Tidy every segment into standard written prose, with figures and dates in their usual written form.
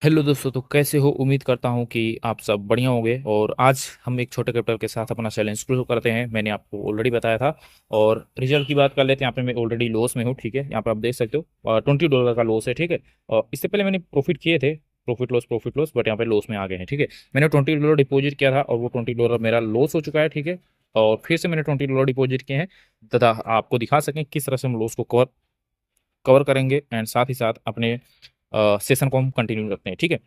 Hello दोस्तों, तो कैसे हो? उम्मीद करता हूँ कि आप सब बढ़िया होंगे। और आज हम एक छोटे कैपिटल के साथ अपना चैलेंज शुरू करते हैं। मैंने आपको ऑलरेडी बताया था। और रिजल्ट की बात कर लेते हैं। यहाँ पे मैं ऑलरेडी लॉस में हूँ, ठीक है। यहाँ पे आप देख सकते हो $20 का लॉस है, ठीक है। और इससे पहले मैंने प्रॉफिट किए थे, प्रॉफिट लॉस, बट यहाँ पे लॉस में आ गए हैं, ठीक है। मैंने $20 डिपॉजिट किया था और वो $20 मेरा लॉस हो चुका है, ठीक है। और फिर से मैंने $20 डिपॉजिट किए हैं, तथा आपको दिखा सकें किस तरह से हम लॉस को कवर कवर करेंगे एंड साथ ही साथ अपने सेशन को हम कंटिन्यू रखते हैं, ठीक है।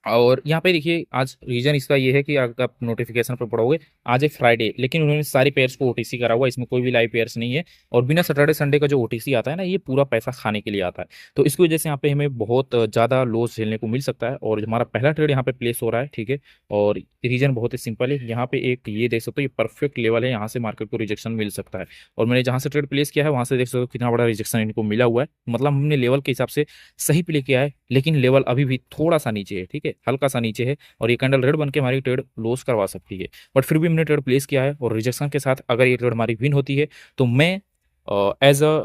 और यहाँ पे देखिए, आज रीजन इसका ये है कि अगर आप नोटिफिकेशन पर पढ़ोगे, आज है फ्राइडे, लेकिन उन्होंने सारी पेयर्स को ओटीसी करा हुआ है। इसमें कोई भी लाइव पेयर्स नहीं है। और बिना सैटरडे संडे का जो ओटीसी आता है ना, ये पूरा पैसा खाने के लिए आता है। तो इसकी वजह से यहाँ पे हमें बहुत ज़्यादा लॉस झेलने को मिल सकता है। और हमारा पहला ट्रेड यहाँ पे प्लेस हो रहा है, ठीक है। और रीजन बहुत ही सिंपल है। यहाँ पे एक ये देख सकते हो, ये परफेक्ट लेवल है। यहाँ से मार्केट को रिजेक्शन मिल सकता है। और मैंने जहाँ से ट्रेड प्लेस किया है, वहाँ से देख सकते हो कितना बड़ा रिजेक्शन इनको मिला हुआ है। मतलब हमने लेवल के हिसाब से सही प्ले किया है, लेकिन लेवल अभी भी थोड़ा सा नीचे है, ठीक है, हल्का सा नीचे है। और ये कैंडल रेड बन के हमारी ट्रेड लॉस करवा सकती है। बट फिर भी हमने ट्रेड प्लेस किया है, और रिजेक्शन के साथ अगर ये ट्रेड हमारी विन होती है, तो मैं एज अ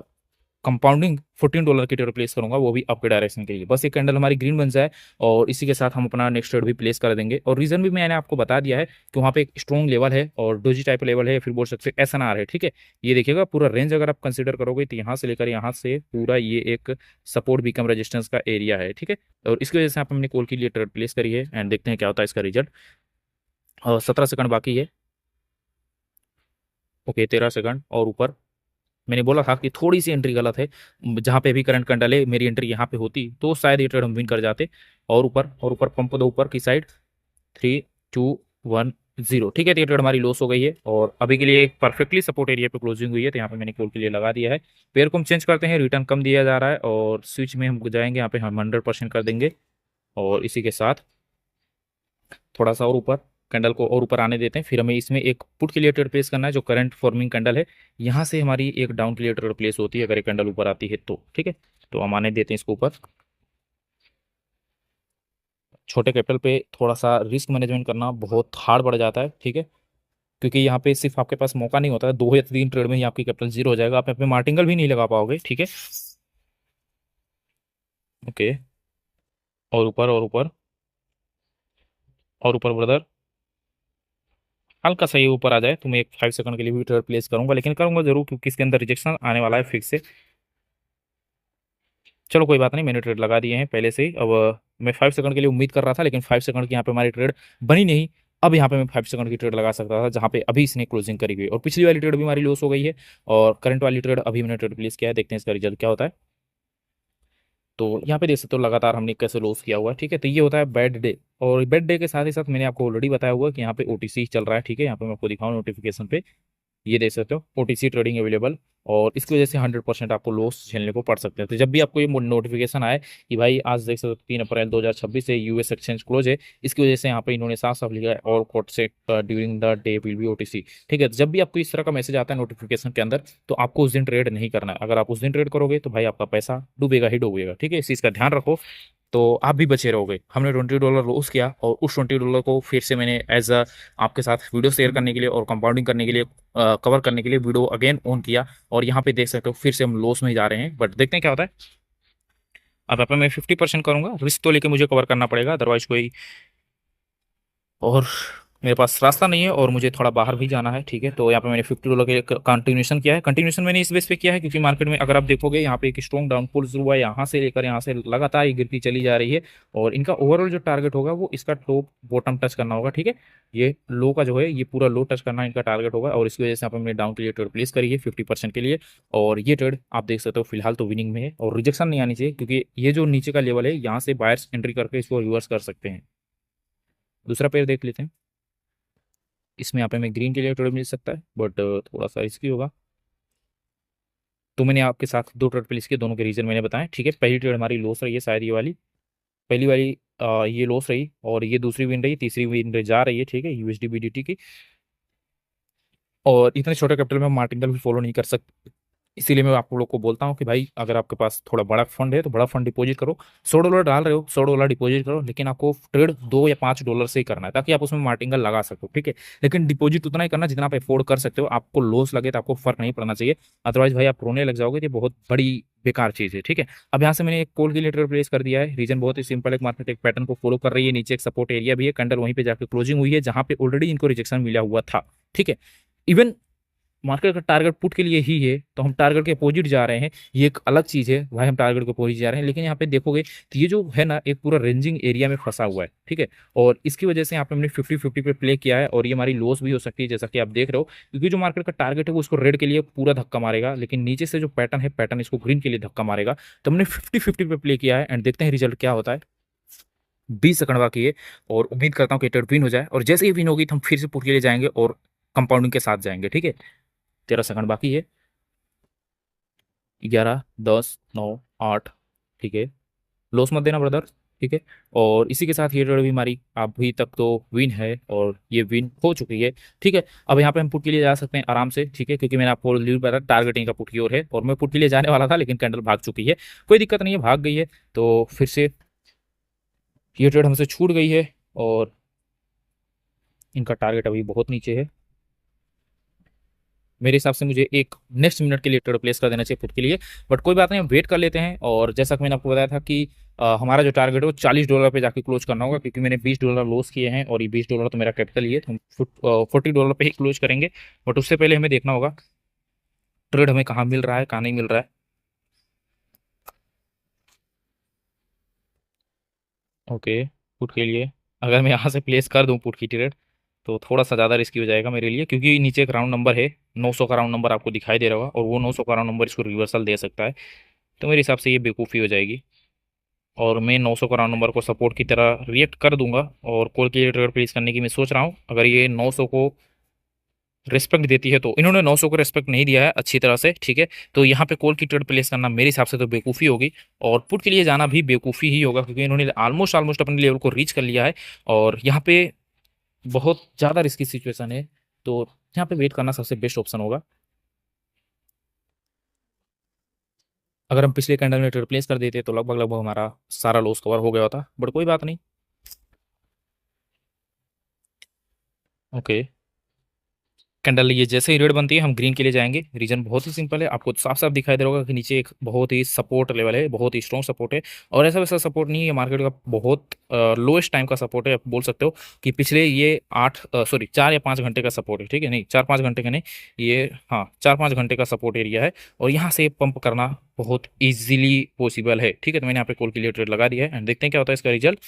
कंपाउंडिंग $14 की ट्रेड प्लेस करूंगा, वो भी आपके डायरेक्शन के लिए। बस ये कैंडल हमारी ग्रीन बन जाए, और इसी के साथ हम अपना नेक्स्ट ट्रेड भी प्लेस कर देंगे। और रीजन भी मैंने आपको बता दिया है कि वहाँ पे एक स्ट्रॉन्ग लेवल है और डोजी टाइप लेवल है, फिर बोल सकते हैं एसएनआर है, ठीक है। ये देखिएगा पूरा रेंज अगर आप कंसिडर करोगे, तो यहाँ से लेकर यहाँ से पूरा ये एक सपोर्ट बिकम रेजिस्टेंस का एरिया है, ठीक है। और इसकी वजह से आप हमने कॉल के लिए ट्रेड प्लेस करी है, एंड देखते हैं क्या होता है इसका रिजल्ट। 17 सेकंड बाकी है। ओके, 13 सेकंड और ऊपर। मैंने बोला था कि थोड़ी सी एंट्री गलत है। जहाँ पे भी करंट कंडल है, मेरी एंट्री यहाँ पे होती तो शायद ये ट्रेड हम विन कर जाते। और ऊपर पंप दो ऊपर की साइड। 3, 2, 1, 0, ठीक है। तो ये ट्रेड हमारी लॉस हो गई है, और अभी के लिए एक परफेक्टली सपोर्ट एरिया पे क्लोजिंग हुई है। तो यहाँ पे मैंने कॉल के लिए लगा दिया है। पेयर को हम चेंज करते हैं, रिटर्न कम दिया जा रहा है, और स्विच में हम जाएंगे, यहाँ पे हम 100% कर देंगे। और इसी के साथ थोड़ा सा और ऊपर कैंडल को और ऊपर आने देते हैं। फिर हमें इसमें एक पुट के लिए ट्रेड प्लेस करना है, जो करंट फॉर्मिंग कैंडल है। यहाँ से हमारी एक डाउन के लिए ट्रेड प्लेस होती है, अगर एक कैंडल ऊपर आती है तो, ठीक है। तो हम आने देते हैं इसको ऊपर। छोटे कैपिटल पे थोड़ा सा रिस्क मैनेजमेंट करना बहुत हार्ड पड़ जाता है, ठीक है। क्योंकि यहाँ पे सिर्फ आपके पास मौका नहीं होता है, 2 या 3 ट्रेड में ही आपकी कैपिटल जीरो हो जाएगा, आप यहाँ पे मार्टिंगल भी नहीं लगा पाओगे, ठीक है। ओके। और ऊपर और ऊपर और ऊपर ब्रदर, हल्का सा ये ऊपर आ जाए तो मैं एक 5 सेकंड के लिए भी ट्रेड प्लेस करूंगा, लेकिन करूंगा जरूर, क्योंकि इसके अंदर रिजेक्शन आने वाला है फिक्स से। चलो कोई बात नहीं, मैंने ट्रेड लगा दिए हैं पहले से ही। अब मैं 5 सेकंड के लिए उम्मीद कर रहा था, लेकिन 5 सेकंड की यहाँ पे हमारी ट्रेड बनी नहीं। अब यहाँ पे मैं 5 सेकंड की ट्रेड लगा सकता था, जहाँ पे अभी इसने क्लोजिंग करी हुई है। और पिछली वाली ट्रेड भी हमारी लॉस हो गई है। और करंट वाली ट्रेड अभी मैंने ट्रेड प्लेस किया है, देखते हैं इसका रिजल्ट क्या होता है। तो यहाँ पे देख सकते हो लगातार हमने कैसे लॉस किया हुआ है, ठीक है। तो ये होता है बैड डे। और बैड डे के साथ ही साथ मैंने आपको ऑलरेडी बताया हुआ कि यहाँ पे ओटीसी चल रहा है, ठीक है। यहाँ पे मैं आपको दिखाऊँ नोटिफिकेशन पे, ये देख सकते हो ओटीसी ट्रेडिंग अवेलेबल। और इसकी वजह से 100% आपको लॉस झेलने को पड़ सकते हैं। तो जब भी आपको ये नोटिफिकेशन आए कि भाई आज देख सकते हो 3 अप्रैल 2026 से यूएस एक्सचेंज क्लोज है, इसकी वजह से यहाँ पे इन्होंने साफ साफ लिखा है और कोर्ट से during the day will be OTC, ठीक है। तो जब भी आपको इस तरह का मैसेज आता है नोटिफिकेशन के अंदर, तो आपको उस दिन ट्रेड नहीं करना है। अगर आप उस दिन ट्रेड करोगे, तो भाई आपका पैसा डूबेगा ही डूबेगा, ठीक है। इस चीज़ का ध्यान रखो, तो आप भी बचे रहोगे। हमने $20 लॉस किया, और उस $20 को फिर से मैंने एज अ आपके साथ वीडियो शेयर करने के लिए और कंपाउंडिंग करने के लिए, कवर करने के लिए वीडियो अगेन ऑन किया। और यहाँ पे देख सकते हो फिर से हम लॉस में जा रहे हैं, बट देखते हैं क्या होता है। अब यहाँ पे मैं 50% करूंगा, रिस्क तो लेके मुझे कवर करना पड़ेगा, अदरवाइज कोई और मेरे पास रास्ता नहीं है, और मुझे थोड़ा बाहर भी जाना है, ठीक है। तो यहाँ पे मैंने $50 के कंटिन्यूशन किया है। कंटिन्यूशन मैंने इस बेस पे किया है क्योंकि मार्केट में अगर आप देखोगे, यहाँ पे एक स्ट्रॉन्ग डाउनफॉल शुरू हुआ है, यहाँ से लेकर यहाँ से लगातार ये गिरती चली जा रही है। और इनका ओवरऑल जो टारगेट होगा, वो इसका टॉप बॉटम टच करना होगा, ठीक है। ये लो का जो है, ये पूरा लो टच करना इनका टारगेट होगा। और इसकी वजह से यहाँ पे मैंने डाउन के लिए ट्रेड प्लेस करी है 50% के लिए। और ये ट्रेड आप देख सकते हो फिलहाल तो विनिंग में है, और रिजेक्शन नहीं आनी चाहिए, क्योंकि ये जो नीचे का लेवल है, यहाँ से बायर्स एंट्री करके इसको रिवर्स कर सकते हैं। दूसरा पेयर देख लेते हैं। इसमें यहाँ पे हमें ग्रीन के लिए ट्रेड मिल सकता है, बट थोड़ा सा रिस्की होगा। तो मैंने आपके साथ 2 ट्रेड प्लेस किए, दोनों के रीजन मैंने बताया, ठीक है। पहली ट्रेड हमारी लॉस रही है शायद ये वाली, पहली वाली ये लॉस रही, और ये दूसरी विन रही, तीसरी विन जा रही है, ठीक है, यूएसडी बीडीटी की। और इतने छोटे कैपिटल में हम मार्टिंगल भी फॉलो नहीं कर सकते, इसीलिए मैं आप लोग को बोलता हूँ कि भाई अगर आपके पास थोड़ा बड़ा फंड है तो बड़ा फंड डिपॉजिट करो। $100 डाल रहे हो, $100 डिपॉजिट करो, लेकिन आपको ट्रेड $2 या $5 से ही करना है ताकि आप उसमें मार्टिंगल लगा सको, ठीक है। लेकिन डिपॉजिट उतना ही करना जितना आप अफोर्ड कर सकते हो। आपको लॉस लगे तो आपको फर्क नहीं पड़ना चाहिए, अदरवाइज भाई आप रोने लग जाओगे, तो ये बहुत बड़ी बेकार चीज़ है, ठीक है। अब यहाँ से मैंने एक कॉल के लिए ट्रेड प्लेस कर दिया है। रीजन बहुत ही सिंपल है, मार्केट एक पैटर्न को फॉलो कर रही है, नीचे एक सपोर्ट एरिया भी है, कैंडल वहीं पे जाकर क्लोजिंग हुई है जहाँ पे ऑलरेडी इनको रिजेक्शन मिला हुआ था, ठीक है। इवन मार्केट का टारगेट पुट के लिए ही है तो हम टारगेट के अपोजिट जा रहे हैं, ये एक अलग चीज़ है भाई, हम टारगेट के अपोजिट जा रहे हैं। लेकिन यहाँ पे देखोगे तो ये जो है ना एक पूरा रेंजिंग एरिया में फंसा हुआ है, ठीक है। और इसकी वजह से यहाँ पे हमने 50-50 पे प्ले किया है और ये हमारी लॉस भी हो सकती है जैसा कि आप देख रहे हो, क्योंकि जो मार्केट का टारगेट है वो उसको रेड के लिए पूरा धक्का मारेगा, लेकिन नीचे से जो पैटर्न है पैटर्न इसको ग्रीन के लिए धक्का मारेगा। तो हमने 50-50 पे प्ले किया है एंड देखते हैं रिजल्ट क्या होता है। 20 सेकंड बाकी है और उम्मीद करता हूँ कि ट्रेड विन हो जाए, और जैसे ही विन होगी तो हम फिर से पुट के लिए जाएंगे और कंपाउंडिंग के साथ जाएंगे, ठीक है। 13 सेकंड बाकी है। 11, 10, 9, 8, ठीक है। लॉस मत देना ब्रदर, ठीक है। और इसी के साथ ये ट्रेड भी हमारी अभी तक तो विन है और ये विन हो चुकी है, ठीक है। अब यहाँ पे हम पुट के लिए जा सकते हैं आराम से, ठीक है, क्योंकि मैंने आपको लीव बताया टारगेटिंग का पुट की ओर है और मैं पुट के लिए जाने वाला था लेकिन कैंडल भाग चुकी है। कोई दिक्कत नहीं है, भाग गई है तो फिर से ये ट्रेड हमसे छूट गई है और इनका टारगेट अभी बहुत नीचे है। मेरे हिसाब से मुझे एक नेक्स्ट मिनट के लिए ट्रेड प्लेस कर देना चाहिए खुद के लिए, बट कोई बात नहीं, हम वेट कर लेते हैं। और जैसा कि मैंने आपको बताया था कि हमारा जो टारगेट है वो $40 पे जाके क्लोज करना होगा, क्योंकि मैंने $20 लॉस किए हैं और ये $20 तो मेरा कैपिटल ही है, तो हम $40 पे ही क्लोज करेंगे। बट उससे पहले हमें देखना होगा ट्रेड हमें कहाँ मिल रहा है कहाँ नहीं मिल रहा है। ओके, पुट के लिए अगर मैं यहाँ से प्लेस कर दूँ पुट की ट्रेड तो थोड़ा सा ज़्यादा रिस्की हो जाएगा मेरे लिए, क्योंकि नीचे एक राउंड नंबर है, 900 का राउंड नंबर आपको दिखाई दे रहा होगा, और वो 900 का राउंड नंबर इसको रिवर्सल दे सकता है। तो मेरे हिसाब से ये बेवकूफ़ी हो जाएगी और मैं 900 का राउंड नंबर को सपोर्ट की तरह रिएक्ट कर दूंगा। और कॉल के लिए ट्रेड प्लेस करने की मैं सोच रहा हूँ। अगर ये 900 को रिस्पेक्ट देती है, तो इन्होंने 900 को रिस्पेक्ट नहीं दिया है अच्छी तरह से, ठीक है। तो यहाँ पे कॉल की ट्रेड प्लेस करना मेरे हिसाब से तो बेवकूफ़ी होगी, और पुट के लिए जाना भी बेवकूफ़ी ही होगा, क्योंकि इन्होंने ऑलमोस्ट ऑलमोस्ट अपने लेवल को रीच कर लिया है और यहाँ पे बहुत ज़्यादा रिस्की सिचुएशन है। तो यहाँ पे वेट करना सबसे बेस्ट ऑप्शन होगा। अगर हम पिछले कैंडल में ट्रेड प्लेस कर देते तो लगभग लगभग हमारा सारा लॉस कवर हो गया होता, बट कोई बात नहीं। ओके, कैंडल ये जैसे ही रेड बनती है हम ग्रीन के लिए जाएंगे। रीजन बहुत ही सिंपल है, आपको साफ साफ दिखाई दे रहा होगा कि नीचे एक बहुत ही सपोर्ट लेवल है, बहुत ही स्ट्रॉन्ग सपोर्ट है। और ऐसा वैसा सपोर्ट नहीं है, मार्केट का बहुत लोएस्ट टाइम का सपोर्ट है। आप बोल सकते हो कि पिछले ये 4 या 5 घंटे का सपोर्ट है, ठीक है, नहीं 4-5 घंटे का नहीं, ये हाँ 4-5 घंटे का सपोर्ट एरिया है। और यहाँ से पंप करना बहुत ईजिली पॉसिबल है, ठीक है। तो मैंने यहाँ पे कॉल के लिए ट्रेड लगा दिया है एंड देखते हैं क्या होता है इसका रिजल्ट।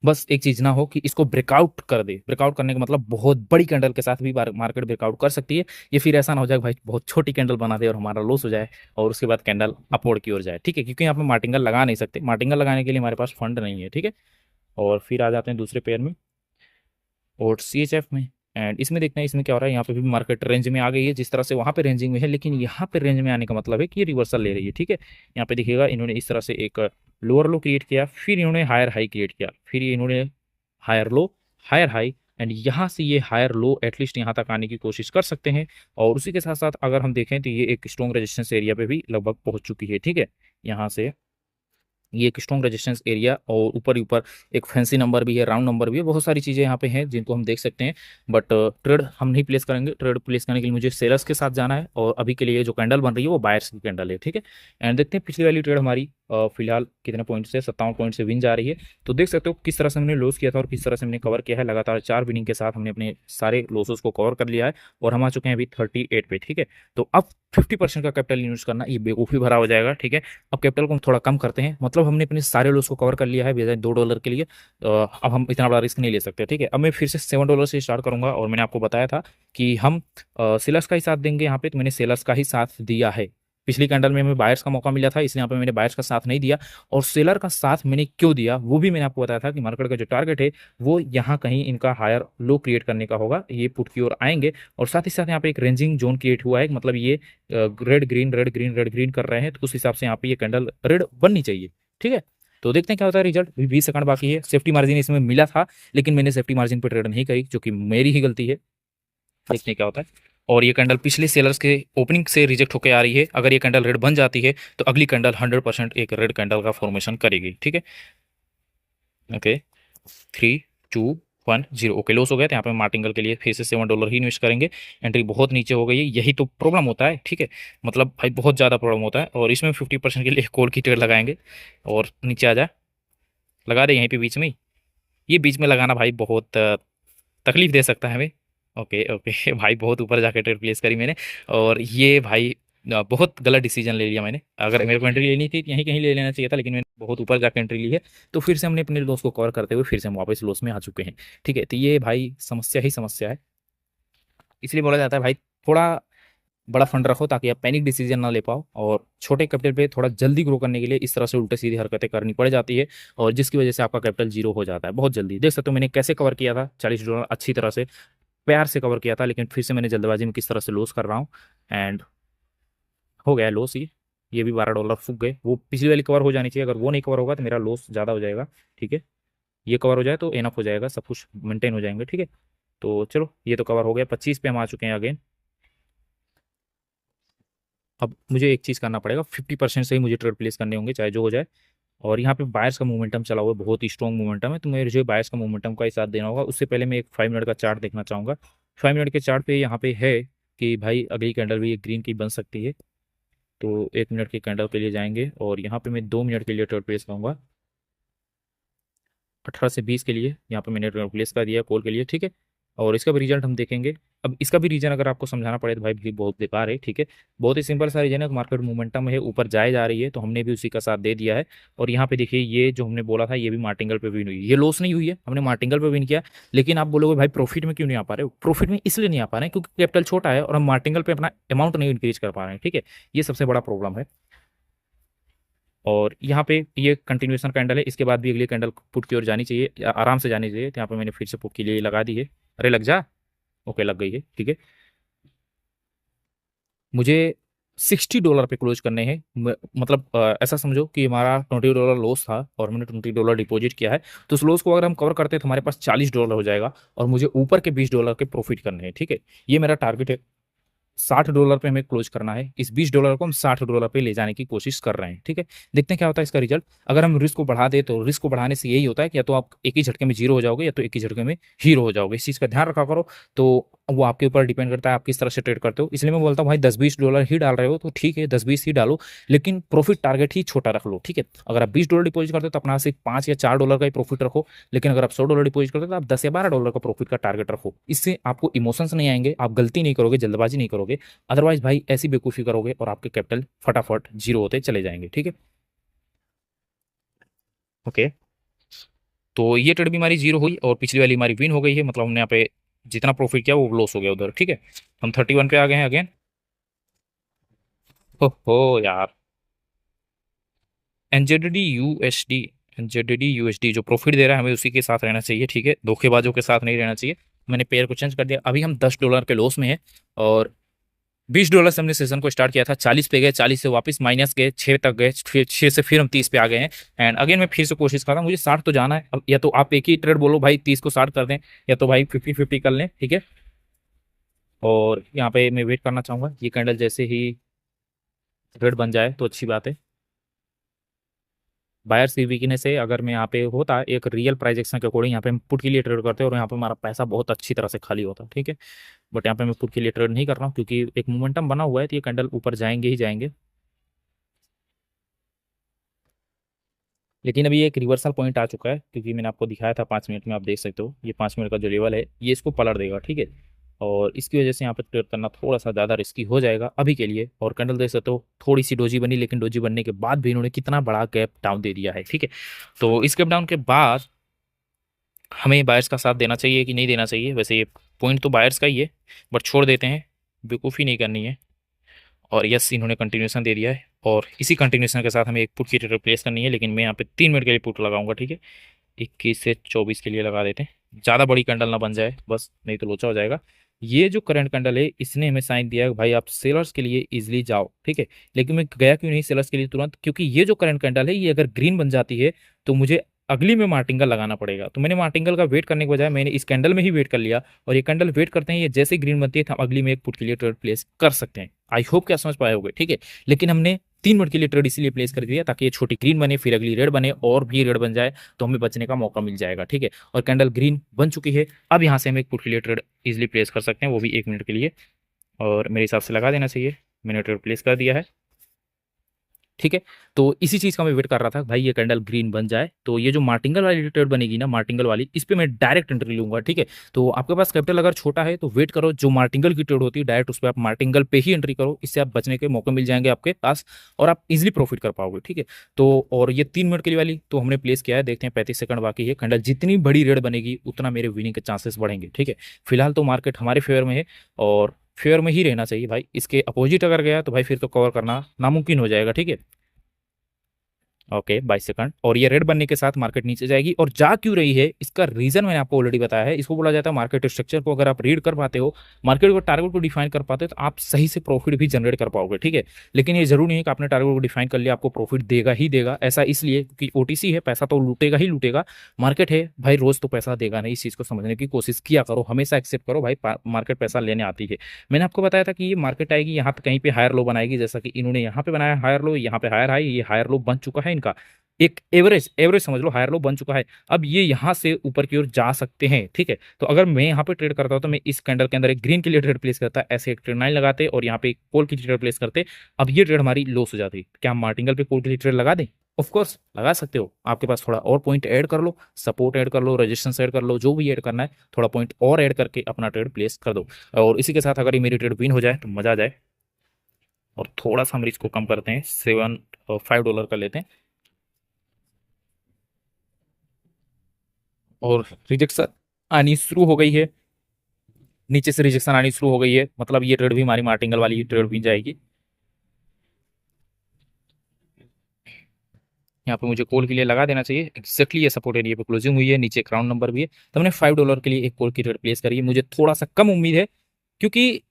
बस एक चीज ना हो कि इसको ब्रेकआउट कर दे। ब्रेकआउट करने का मतलब बहुत बड़ी कैंडल के साथ भी मार्केट ब्रेकआउट कर सकती है। ये फिर ऐसा ना हो जाए भाई बहुत छोटी कैंडल बना दे और हमारा लॉस हो जाए और उसके बाद कैंडल अपवर्ड की ओर जाए, ठीक है, क्योंकि यहाँ पे मार्टिंगल लगा नहीं सकते, मार्टिंगल लगाने के लिए हमारे पास फंड नहीं है, ठीक है। और फिर आ जाते हैं दूसरे पेयर में और CHF में। एंड इसमें देखते हैं इसमें क्या हो रहा है। यहाँ पे भी मार्केट रेंज में आ गई है जिस तरह से वहाँ पे रेंजिंग में है, लेकिन यहाँ पे रेंज में आने का मतलब है कि ये रिवर्सल ले रही है, ठीक है। यहाँ पे देखिएगा इन्होंने इस तरह से एक लोअर लो क्रिएट किया, फिर इन्होंने हायर हाई क्रिएट किया, फिर इन्होंने higher low, higher high, and यहाँ से ये हायर लो एटलीस्ट यहाँ तक आने की कोशिश कर सकते हैं। और उसी के साथ साथ अगर हम देखें तो ये एक स्ट्रॉन्ग रेजिस्टेंस एरिया पे भी लगभग पहुंच चुकी है, ठीक है। यहाँ से ये एक स्ट्रॉन्ग रेजिस्टेंस एरिया और ऊपर ही ऊपर एक फैंसी नंबर भी है, राउंड नंबर भी है, बहुत सारी चीज़ें यहाँ पे हैं जिनको हम देख सकते हैं। बट ट्रेड हम नहीं प्लेस करेंगे। ट्रेड प्लेस करने के लिए मुझे सेलर्स के साथ जाना है और अभी के लिए जो कैंडल बन रही है वो बायर्स की कैंडल है, ठीक है। एंड देखते हैं पिछली वाली ट्रेड हमारी फिलहाल कितने पॉइंट से 57 पॉइंट से विन जा रही है। तो देख सकते हो किस तरह से हमने लॉस किया था और किस तरह से हमने कवर किया है। लगातार 4 विनिंग के साथ हमने अपने सारे लॉसेस को कवर कर लिया है और हम आ चुके हैं अभी 38 पे, ठीक है। तो अब 50% का कैपिटल यूज करना ये बेवकूफ़ी भरा हो जाएगा, ठीक है। अब कैपिटल को हम थोड़ा कम करते हैं, मतलब हमने अपने सारे लॉस को कवर कर लिया है बजाय $2 के लिए। अब हम इतना बड़ा रिस्क नहीं ले सकते, ठीक है। अब मैं फिर से $7 से स्टार्ट करूंगा और मैंने आपको बताया था कि हम सेलर्स का ही साथ देंगे यहाँ पे, तो मैंने सेलर्स का ही साथ दिया है। पिछली कैंडल में हमें बायर्स का मौका मिला था, इसलिए यहाँ पे मैंने बायर्स का साथ नहीं दिया। और सेलर का साथ मैंने क्यों दिया वो भी मैंने आपको बताया था कि मार्केट का जो टारगेट है वो यहाँ कहीं इनका हायर लो क्रिएट करने का होगा, ये पुट की ओर आएंगे। और साथ ही साथ यहाँ पे एक रेंजिंग जोन क्रिएट हुआ है, मतलब ये red green red green red green कर रहे हैं, तो उस हिसाब से यहाँ पे ये कैंडल रेड बननी चाहिए, ठीक है। तो देखते हैं क्या होता है रिजल्ट। 20 सेकंड बाकी है। सेफ्टी मार्जिन इसमें मिला था लेकिन मैंने सेफ्टी मार्जिन पर ट्रेड नहीं करी, जो कि मेरी ही गलती है। देखते हैं क्या होता है। और ये कैंडल पिछले सेलर्स के ओपनिंग से रिजेक्ट होकर आ रही है। अगर ये कैंडल रेड बन जाती है तो अगली कैंडल 100% एक रेड कैंडल का फॉर्मेशन करेगी। ठीक है, ओके, 3, 2, 1, 0। ओके, लॉस हो गया। तो यहाँ पे मार्टिंगल के लिए फिर से $7 ही इन्वेस्ट करेंगे। एंट्री बहुत नीचे हो गई है, यही तो प्रॉब्लम होता है। ठीक है, मतलब भाई बहुत ज़्यादा प्रॉब्लम होता है। और इसमें 50% के लिए कॉल की ट्रेड लगाएंगे और नीचे आ जाए, लगा दे यहीं पे बीच में ही। ये बीच में लगाना भाई बहुत तकलीफ दे सकता है हमें। ओके ओके भाई बहुत ऊपर जाके ट्रेड प्लेस करी मैंने। और ये भाई बहुत गलत डिसीजन ले लिया मैंने। अगर मेरे को एंट्री लेनी थी तो यहीं कहीं ले लेना चाहिए था, लेकिन मैंने बहुत ऊपर जाकर एंट्री ली है। तो फिर से हमने अपने लॉस को कवर करते हुए फिर से हम वापस लॉस में आ चुके हैं। ठीक है, तो ये भाई समस्या ही समस्या है। इसलिए बोला जाता है भाई थोड़ा बड़ा फंड रखो ताकि आप पैनिक डिसीजन ना ले पाओ। और छोटे कैपिटल पे थोड़ा जल्दी ग्रो करने के लिए इस तरह से उल्टे सीधी हरकतें करनी पड़ जाती है, और जिसकी वजह से आपका कैपिटल जीरो हो जाता है बहुत जल्दी। देख सकते हो मैंने कैसे कवर किया था $40 अच्छी तरह से, प्यार से कवर किया था, लेकिन फिर से मैंने जल्दबाजी में किस तरह से लॉस कर रहा हूँ। एंड हो गया लॉस। ये भी $12 फूक गए। वो पिछली वाली कवर हो जानी चाहिए, अगर वो नहीं कवर होगा तो मेरा लॉस ज़्यादा हो जाएगा। ठीक है, ये कवर हो जाए तो एनफ हो जाएगा, सब कुछ मेंटेन हो जाएंगे। ठीक है, तो चलो ये तो कवर हो गया। 25 पे हम आ चुके हैं अगेन। अब मुझे एक चीज़ करना पड़ेगा, 50% से ही मुझे ट्रेड प्लेस करने होंगे चाहे जो हो जाए। और यहाँ पे बायर्स का मोमेंटम चला हुआ है, बहुत ही स्ट्रॉन्ग मोमेंटम है, तो मेरे जो बायर्स का मोमेंटम का ही साथ देना होगा। उससे पहले मैं एक 5 मिनट का चार्ट देखना चाहूँगा। 5 मिनट के चार्ट पे यहाँ पे है कि भाई अगली कैंडल भी एक ग्रीन की बन सकती है। तो 1 मिनट की कैंडल के लिए जाएंगे और यहाँ पे मैं 2 मिनट के लिए ट्रेड प्लेस करूँगा। 18 से 20 के लिए यहाँ पे मैंने प्लेस कर दिया कॉल के लिए। ठीक है, और इसका भी रिजल्ट हम देखेंगे। अब इसका भी रीजन अगर आपको समझाना पड़े तो भाई भी बहुत बेकार है। ठीक है, बहुत ही सिंपल सा रीजन है, मार्केट मोमेंटम है, ऊपर जाए जा रही है, तो हमने भी उसी का साथ दे दिया है। और यहाँ पे देखिए ये जो हमने बोला था ये भी मार्टिंगल पे विन हुई, ये लॉस नहीं हुई है, हमने मार्टिंगल पे विन किया। लेकिन आप बोलोगे भाई प्रॉफिट में क्यों नहीं आ पा रहे हो? प्रॉफिट में इसलिए नहीं आ पा रहे हैं क्योंकि कैपिटल छोटा है और हम मार्टिंगल पे अपना अमाउंट नहीं इंक्रीज कर पा रहे हैं। ठीक है, ये सबसे बड़ा प्रॉब्लम है। और यहाँ पे ये कंटिन्यूएशन कैंडल है, इसके बाद भी अगली कैंडल पुट की ओर जानी चाहिए, आराम से जानी चाहिए। तो यहाँ पे मैंने फिर से पुट के लिए लगा दी है। अरे लग जा, ओके लग गई है। ठीक है, मुझे $60 पे क्लोज करने हैं। मतलब ऐसा समझो कि हमारा $20 लॉस था और मैंने $20 डिपॉजिट किया है। तो उस लॉस को अगर हम कवर करते हैं तो हमारे पास $40 हो जाएगा और मुझे ऊपर के $20 के प्रॉफिट करने हैं। ठीक है, ये मेरा टारगेट है। $60 पे हमें क्लोज करना है, इस $20 को हम $60 पे ले जाने की कोशिश कर रहे हैं। ठीक है, देखते हैं क्या होता है इसका रिजल्ट। अगर हम रिस्क को बढ़ा दें तो रिस्क को बढ़ाने से यही होता है कि या तो आप एक ही झटके में जीरो हो जाओगे या तो एक ही झटके में हीरो हो जाओगे। इस चीज़ का ध्यान रखा करो। तो वो आपके ऊपर डिपेंड करता है आप किस तरह से ट्रेड करते हो। इसलिए मैं बोलता हूँ भाई $10-20 ही डाल रहे हो तो ठीक है, 10-20 ही डालो, लेकिन प्रॉफिट टारगेट ही छोटा रख लो। ठीक है, अगर आप $20 डिपॉजिट करते हो तो अपना सिर्फ $5 या $4 का ही प्रॉफिट रखो। लेकिन अगर आप $100 डिपॉजिट करते हो तो आप $10 या $12 का प्रॉफिट का टारगेट रखो। इससे आपको इमोशंस नहीं आएंगे, आप गलती नहीं करोगे, जल्दबाजी नहीं करोगे। अदरवाइज भाई ऐसी बेवकूफ़ी करोगे और आपके कैपिटल फटाफट जीरो होते चले जाएंगे। ठीक है, ओके, तो ये ट्रेड भी हमारी जीरो हुई और पिछली वाली हमारी विन हो गई है। मतलब हमने यहाँ पे जितना प्रॉफिट किया वो लॉस हो गया उधर। ठीक है, हम 31 पे आ गए हैं अगेन। हो यार, एनजेडडी यूएसडी जो प्रॉफिट दे रहा है हमें उसी के साथ रहना चाहिए। ठीक है, धोखेबाजों के साथ नहीं रहना चाहिए। मैंने पेयर को चेंज कर दिया। अभी हम $10 के लॉस में है और $20 से हमने सेशन को स्टार्ट किया था, 40 पे गए, 40 से वापस माइनस गए, 6 तक गए, फिर 6 से फिर हम 30 पे आ गए हैं। एंड अगेन मैं फिर से कोशिश कर रहा हूँ, मुझे 60 तो जाना है। अब या तो आप एक ही ट्रेड बोलो भाई 30 को 60 कर दें, या तो भाई 50-50 कर लें। ठीक है, और यहाँ पे मैं वेट करना चाहूँगा, ये कैंडल जैसे ही ट्रेड बन जाए तो अच्छी बात है। बायर्स की वीकनेस है, अगर मैं यहाँ पे होता एक रियल प्राइस एक्शन के अकॉर्डिंग यहाँ पे हम पुट के लिए ट्रेड करते हैं और यहाँ पे हमारा पैसा बहुत अच्छी तरह से खाली होता। ठीक है, बट यहाँ पे मैं पुट के लिए ट्रेड नहीं कर रहा हूँ क्योंकि एक मोमेंटम बना हुआ है, तो ये कैंडल ऊपर जाएंगे ही जाएंगे। लेकिन अभी एक रिवर्सल पॉइंट आ चुका है क्योंकि मैंने आपको दिखाया था 5 मिनट में, आप देख सकते हो ये 5 मिनट का जो लेवल है ये इसको पलट देगा। ठीक है, और इसकी वजह से यहाँ पर ट्रेड करना थोड़ा सा ज़्यादा रिस्की हो जाएगा अभी के लिए। और कैंडल देख सकते हो थोड़ी सी डोजी बनी, लेकिन डोजी बनने के बाद भी इन्होंने कितना बड़ा गैप डाउन दे दिया है। ठीक है, तो इस गैप डाउन के बाद हमें बायर्स का साथ देना चाहिए कि नहीं देना चाहिए? वैसे ये पॉइंट तो बायर्स का ही है, बट छोड़ देते हैं, बेवकूफ़ी नहीं करनी है। और यस, इन्होंने कंटिन्यूशन दे दिया है और इसी कंटिन्यूशन के साथ हमें एक पुट की रिप्लेस करनी है, लेकिन मैं यहाँ पे 3 मिनट के लिए पुट लगाऊंगा। ठीक है, 21 से 24 के लिए लगा देते हैं, ज़्यादा बड़ी कैंडल ना बन जाए बस, नहीं तो लोचा हो जाएगा। ये जो करंट कैंडल है इसने हमें साइन दिया है भाई आप सेलर्स के लिए इजीली जाओ। ठीक है, लेकिन मैं गया क्यों नहीं सेलर्स के लिए तुरंत? क्योंकि ये जो करंट कैंडल है ये अगर ग्रीन बन जाती है तो मुझे अगली में मार्टिंगल लगाना पड़ेगा। तो मैंने मार्टिंगल का वेट करने के बजाय मैंने इस कैंडल में ही वेट कर लिया, और ये कैंडल वेट करते हैं, ये जैसे ग्रीन बनती है तो हम अगली में एक पुट के लिए ट्रेड प्लेस कर सकते हैं। आई होप क्या समझ पाए होगे, ठीक है। लेकिन हमने 3 मिनट के लिए ट्रेड इसीलिए प्लेस कर दिया ताकि ये छोटी ग्रीन बने, फिर अगली रेड बने, और भी रेड बन जाए तो हमें बचने का मौका मिल जाएगा, ठीक है। और कैंडल ग्रीन बन चुकी है, अब यहाँ से हम एक पुट के लिए ट्रेड इजिली प्लेस कर सकते हैं, वो भी 1 मिनट के लिए, और मेरे हिसाब से लगा देना चाहिए। मैंने ट्रेड प्लेस कर दिया है, ठीक है। तो इसी चीज का मैं वेट कर रहा था भाई, ये कैंडल ग्रीन बन जाए तो ये जो मार्टिंगल वाली ट्रेड बनेगी ना, मार्टिंगल वाली, इस पे मैं डायरेक्ट एंट्री लूंगा, ठीक है। तो आपके पास कैपिटल अगर छोटा है तो वेट करो, जो मार्टिंगल की ट्रेड होती है डायरेक्ट उस पर आप मार्टिंगल पे ही एंट्री करो, इससे आप बचने के मौके मिल जाएंगे आपके पास, और आप इजिली प्रॉफिट कर पाओगे, ठीक है। तो और ये 3 मिनट के लिए वाली तो हमने प्लेस किया है, देखते हैं 35 सेकंड बाकी है। कैंडल जितनी बड़ी रेड बनेगी उतना मेरे विनिंग के चांसेस बढ़ेंगे, ठीक है। फिलहाल तो मार्केट हमारे फेवर में है, और फेयर में ही रहना चाहिए भाई। इसके अपोजिट अगर गया तो भाई फिर तो कवर करना नामुमकिन हो जाएगा, ठीक है। ओके 22 सेकंड, और ये रेड बनने के साथ मार्केट नीचे जाएगी, और जा क्यों रही है इसका रीजन मैंने आपको ऑलरेडी बताया है। इसको बोला जाता है मार्केट स्ट्रक्चर को अगर आप रीड कर पाते हो, मार्केट को टारगेट को डिफाइन कर पाते हो, तो आप सही से प्रॉफिट भी जनरेट कर पाओगे, ठीक है। लेकिन ये जरूरी नहीं है कि आपने टारगेट को डिफाइन कर लिया आपको प्रॉफिट देगा ही देगा, ऐसा इसलिए क्योंकि ओटीसी है, पैसा तो लूटेगा ही लूटेगा। मार्केट है भाई, रोज तो पैसा देगा नहीं, इस चीज को समझने की कोशिश किया करो, हमेशा एक्सेप्ट करो भाई, मार्केट पैसा लेने आती है। मैंने आपको बताया था कि ये मार्केट आएगी यहाँ पे कहीं पे हायर लो बनाएगी, जैसा कि इन्होंने यहाँ पे बनाया हायर लो, यहाँ पे हायर हाई, ये हायर लो बन चुका है इनका, एक एवरेज एवरेज समझ लो, हायर लो बन चुका है। अब ये यहाँ से ऊपर की ओर जा सकते हैं, ठीक है। तो अगर मैं यहाँ पे ट्रेड करता हूँ तो मैं इस कैंडल के अंदर एक ग्रीन के लिए ट्रेड प्लेस करता, ऐसे एक ट्रेड लाइन लगाते और यहाँ पे एक कॉल की ट्रेड प्लेस करते। अब ये ट्रेड हमारी लॉस हो जाती, क्या हम मार्टिंगल पे कॉल के लिए ट्रेड लगा दें? ऑफ कोर्स लगा सकते हो, आपके पास थोड़ा और पॉइंट ऐड कर लो, सपोर्ट ऐड कर लो, रेजिस्टेंस ऐड कर लो, जो भी ऐड करना है थोड़ा पॉइंट और ऐड करके अपना ट्रेड प्लेस कर दो। और इसी के साथ अगर ये मेरी ट्रेड विन हो जाए तो मजा आ जाए। और थोड़ा सा हम रिस्क को कम करते हैं, $5 कर लेते हैं, और रिजेक्शन आनी शुरू हो गई है, नीचे से रिजेक्शन आनी शुरू हो गई है, मतलब ये ट्रेड भी हमारी मार्टिंगल वाली ट्रेड भी जाएगी। यहाँ पे मुझे कॉल के लिए लगा देना चाहिए, एक्जैक्टली ये सपोर्ट एरिया पे क्लोजिंग हुई है, नीचे क्राउन नंबर भी है, तो हमने $5 के लिए एक कॉल की ट्रेड प्लेस करी है। मुझे थोड़ा सा कम उम्मीद है, क्योंकि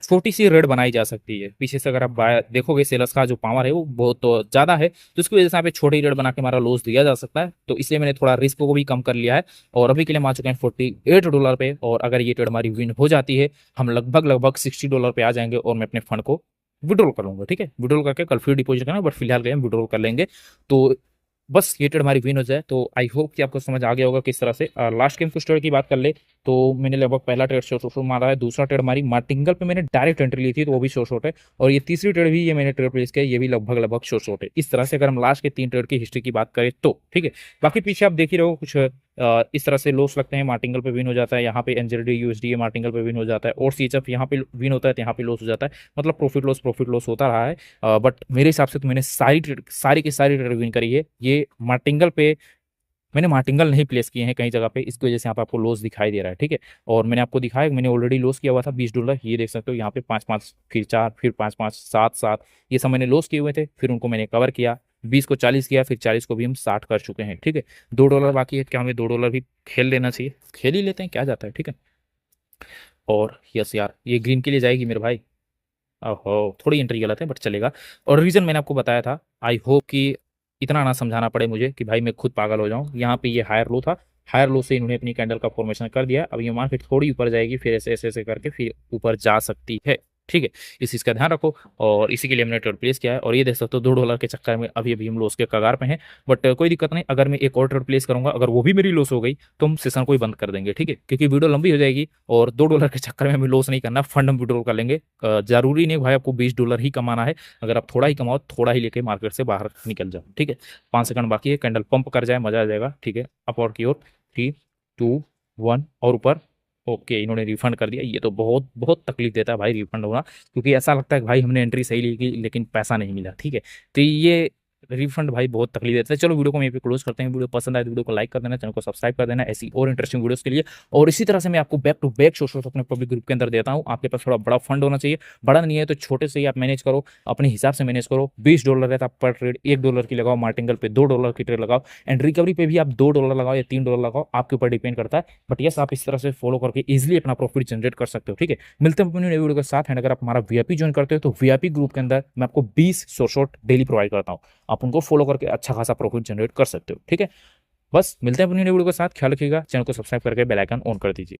छोटी सी रेड बनाई जा सकती है पीछे से, अगर आप देखोगे सेलर्स का जो पावर है वो बहुत तो ज़्यादा है, तो इसकी वजह से यहाँ पे छोटी रेड बना के हमारा लॉस दिया जा सकता है, तो इसलिए मैंने थोड़ा रिस्क को भी कम कर लिया है। और अभी के लिए हम आ चुके हैं $48 पे, और अगर ये ट्रेड हमारी विन हो जाती है हम लगभग लगभग $60 पे आ जाएंगे, और मैं अपने फंड को विड्रॉल कर लूंगा, ठीक है। विड्रॉल करके कल फिर डिपॉजिट करना, बट फिलहाल के लिए हम विड्रॉल कर लेंगे। तो बस ये ट्रेड हमारी विन हो जाए तो आई होप कि आपको समझ आ गया होगा किस तरह से। लास्ट गेम कुछ ट्रेड की बात कर ले तो मैंने लगभग पहला ट्रेड शॉर्ट शॉर्ट मारा है, दूसरा ट्रेड हमारी मार्टिंगल पे मैंने डायरेक्ट एंट्री ली थी तो वो भी शॉर्ट शॉर्ट है, और ये तीसरी ट्रेड भी ये मैंने ट्रेड प्लेस किया, ये भी लगभग लगभग शॉर्ट शॉर्ट है। इस तरह से अगर हम लास्ट के 3 ट्रेड की हिस्ट्री की बात करें तो ठीक है। बाकी पीछे आप देख ही रहो कुछ इस तरह से लॉस लगते हैं, मार्टिंगल पे विन हो जाता है, यहाँ पे एनजेडी यूएसडी मार्टिंगल पे विन हो जाता है, और सीएचएफ यहाँ पे विन होता है तो यहाँ पे लॉस हो जाता है, मतलब प्रॉफिट लॉस होता रहा है। बट मेरे हिसाब से तो मैंने सारी की सारी ट्रेड विन करी है। ये मार्टिंगल पे मैंने मार्टिंगल नहीं प्लेस किए हैं कई जगह पे, इसकी वजह से यहाँ पे आपको लॉस दिखाई दे रहा है, ठीक है। और मैंने आपको दिखाया मैंने ऑलरेडी लॉस किया हुआ था $20, ये देख सकते हो यहाँ पे 5-5 फिर 4 फिर 5-5 7-7, ये सब मैंने लॉस किए हुए थे, फिर उनको मैंने कवर किया, 20 को 40 किया, फिर 40 को भी हम 60 कर चुके हैं, ठीक है। $2 बाकी है, क्या हमें $2 भी खेल लेना चाहिए? खेल ही लेते हैं, क्या जाता है, ठीक है। और यस यार ये ग्रीन के लिए जाएगी मेरे भाई, ओहो थोड़ी एंट्री गलत है बट चलेगा। और रीज़न मैंने आपको बताया था, आई होप कि इतना ना समझाना पड़े मुझे कि भाई मैं खुद पागल हो जाऊं। यहाँ पे ये हायर लो था, हायर लो से इन्होंने अपनी कैंडल का फॉर्मेशन कर दिया, अब ये मार्केट थोड़ी ऊपर जाएगी, फिर ऐसे ऐसे ऐसे करके फिर ऊपर जा सकती है, ठीक है। इस चीज़ का ध्यान रखो, और इसी के लिए हमने ट्रेड प्लेस किया है। और ये देख सकते हो $2 के चक्कर में अभी अभी हम लॉस के कगार पे हैं, बट कोई दिक्कत नहीं, अगर मैं एक और ट्रेड प्लेस करूंगा अगर वो भी मेरी लॉस हो गई तो हम सेशन को ही बंद कर देंगे, ठीक है, क्योंकि वीडियो लंबी हो जाएगी, और $2 के चक्कर में हमें लॉस नहीं करना, फंड हम विड्रॉल कर लेंगे। जरूरी नहीं भाई आपको $20 ही कमाना है, अगर आप थोड़ा ही कमाओ थोड़ा ही लेके मार्केट से बाहर निकल जाओ, ठीक है। 5 सेकंड बाकी है, कैंडल पंप कर जाए मजा आ जाएगा, ठीक है। अपवर्ड की ओर 3-2-1 और ऊपर, ओके इन्होंने रिफंड कर दिया। ये तो बहुत बहुत तकलीफ देता है भाई रिफंड होना, क्योंकि ऐसा लगता है कि भाई हमने एंट्री सही ली लेकिन पैसा नहीं मिला, ठीक है। तो ये रिफंड भाई बहुत तकलीफ देता है। चलो वीडियो को मैं यहीं पे क्लोज करते हैं, वीडियो पसंद आए तो वीडियो को लाइक कर देना, चैनल को सब्सक्राइब कर देना ऐसी और इंटरेस्टिंग वीडियोस के लिए। और इसी तरह से मैं आपको बैक टू बैक सोर्स अपने पब्लिक ग्रुप के अंदर देता हूँ। आपके पास थोड़ा बड़ा फंड होना चाहिए, बड़ा नहीं है तो छोटे से ही आप मैनेज करो, अपने हिसाब से मैनेज करो। $20 है तो आप पर ट्रेड $1 की लगाओ, मार्टिंगल पे $2 की ट्रेड लगाओ, एंड रिकवरी पे भी आप $2 लगाओ या $3 लगाओ, आपके ऊपर डिपेंड करता है। बट यस आप इस तरह से फॉलो करके इजिली अपना प्रॉफिट जनरेट कर सकते हो, ठीक है। मिलते हैं अपनी नई वीडियो के साथ, एंड अगर आप हमारा वीआईपी ज्वाइन करते हो तो वीआईपी ग्रुप के अंदर मैं आपको 20 शॉर्ट डेली प्रोवाइड करता हूँ। आप उनको फॉलो करके अच्छा खासा प्रॉफिट जनरेट कर सकते हो। ठीक है, बस मिलते हैं अपनी नई वीडियो के साथ। ख्याल रखिएगा, चैनल को सब्सक्राइब करके बेल आइकन ऑन कर दीजिए।